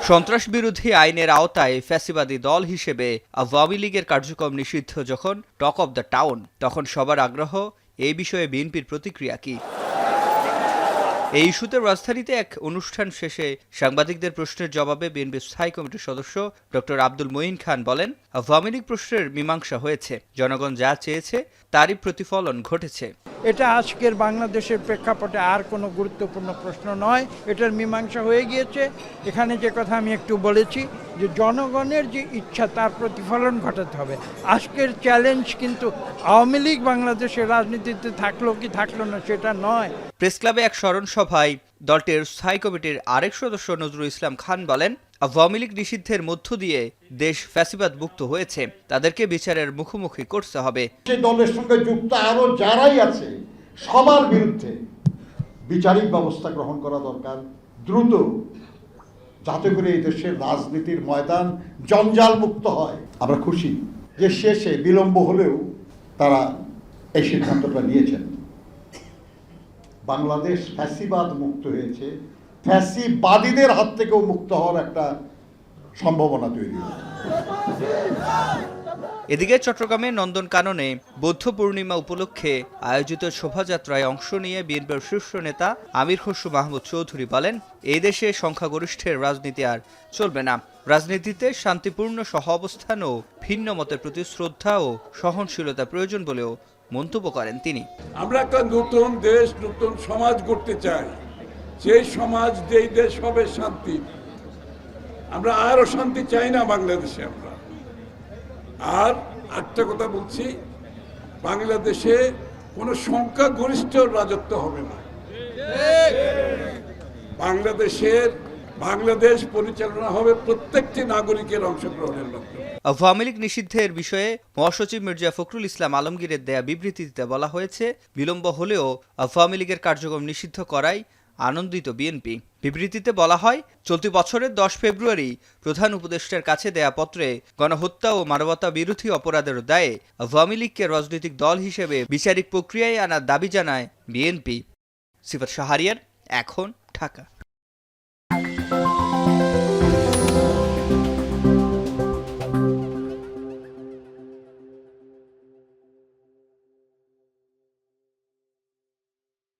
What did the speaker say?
সন্ত্রাস বিরোধী আইনের আওতায় ফ্যাসিবাদী দল হিসেবে আওয়ামী লীগের কার্যক্রম নিষিদ্ধ যখন টক অব দ্য টাউন, তখন সবার আগ্রহ এই বিষয়ে বিএনপির প্রতিক্রিয়া কি। এই ইস্যুতে রাজধানীতে এক অনুষ্ঠান শেষে সাংবাদিকদের প্রশ্নের জবাবে বিএনপির স্থায়ী কমিটির সদস্য ডক্টর আব্দুল মঈন খান বলেন, আওয়ামী লীগ প্রশ্নের মীমাংসা হয়েছে, জনগণ যা চেয়েছে তারই প্রতিফলন ঘটেছে। এটা আজকের বাংলাদেশের প্রেক্ষাপটে আর কোনো গুরুত্বপূর্ণ প্রশ্ন নয়, এটার মীমাংসা হয়ে গিয়েছে। এখানে যে কথা আমি একটু বলেছি যে জনগণের যে ইচ্ছা তার প্রতিফলন ঘটাতে হবে। আজকের চ্যালেঞ্জ কিন্তু আওয়ামী লীগ বাংলাদেশের রাজনীতিতে থাকলো কি থাকলো না সেটা নয়। প্রেস ক্লাবে এক স্মরণ সভায় দলটির স্থায়ী কমিটির আরেক সদস্য নজরুল ইসলাম খান বলেন, আওয়ামী লীগ নিষিদ্ধের মধ্য দিয়ে দেশ ফ্যাসিবাদ মুক্ত হয়েছে, তাদেরকে বিচারের মুখোমুখি করতে হবে। সেই দলের সঙ্গে যুক্ত আরো যারাই আছে সবার বিরুদ্ধে বিচারিক ব্যবস্থা গ্রহণ করা দরকার দ্রুত, যাতে করে এই দেশের রাজনীতির ময়দান জঞ্জাল মুক্ত হয়। আমরা খুশি যে শেষে বিলম্ব হলেও তারা এই সিদ্ধান্তটা নিয়েছেন। বাংলাদেশ ফ্যাসিবাদ মুক্ত হয়েছে, ফ্যাসিবাদীদের হাত থেকেও মুক্ত হওয়ার একটা সম্ভাবনা তৈরি হয়েছে। এদিকে চট্টগ্রামের নন্দনকাননে বৌদ্ধ পূর্ণিমা উপলক্ষে আয়োজিত শোভাযাত্রায় অংশ নিয়ে বিএনপির শীর্ষ নেতা আমির খসরু মাহমুদ চৌধুরী বলেন, এই দেশে সংখ্যাগরিষ্ঠের রাজনীতি আর চলবে না। রাজনীতিতে শান্তিপূর্ণ সহাবস্থান ও ভিন্ন মতের প্রতি শ্রদ্ধা ও সহনশীলতা প্রয়োজন বলেও মন্তব্য করেন তিনি। আমরা একটা নতুন দেশ, নতুন সমাজ গড়তে চাই, যেই সমাজ, যেই দেশ হবে শান্তি। আমরা আরো শান্তি চাই না বাংলাদেশে। আমরা আর একটা কথা বলছি, বাংলাদেশে কোনো সংখ্যাগরিষ্ঠ রাজত্ব হবে না। বাংলাদেশ পরিচালনা হবে প্রত্যেকটি নাগরিকের অংশগ্রহণের মাধ্যমে। আওয়ামী লীগ নিষিদ্ধের বিষয়ে মহাসচিব মির্জা ফখরুল ইসলাম আলমগীরের দেয়া বিবৃতিতে বলা হয়েছে, বিলম্ব হলেও আওয়ামী লীগের কার্যক্রম নিষিদ্ধ করায় আনন্দিত বিএনপি। বিবৃতিতে বলা হয়, চলতি বছরের 10 ফেব্রুয়ারি প্রধান উপদেষ্টার কাছে দেয়া পত্রে গণহত্যা ও মানবতা বিরোধী অপরাধের দায়ে আওয়ামী লীগকে রাজনৈতিক দল হিসেবে বিচারিক প্রক্রিয়ায় আনার দাবি জানায় বিএনপি। সিফাত শাহরিয়ার, এখন, ঢাকা।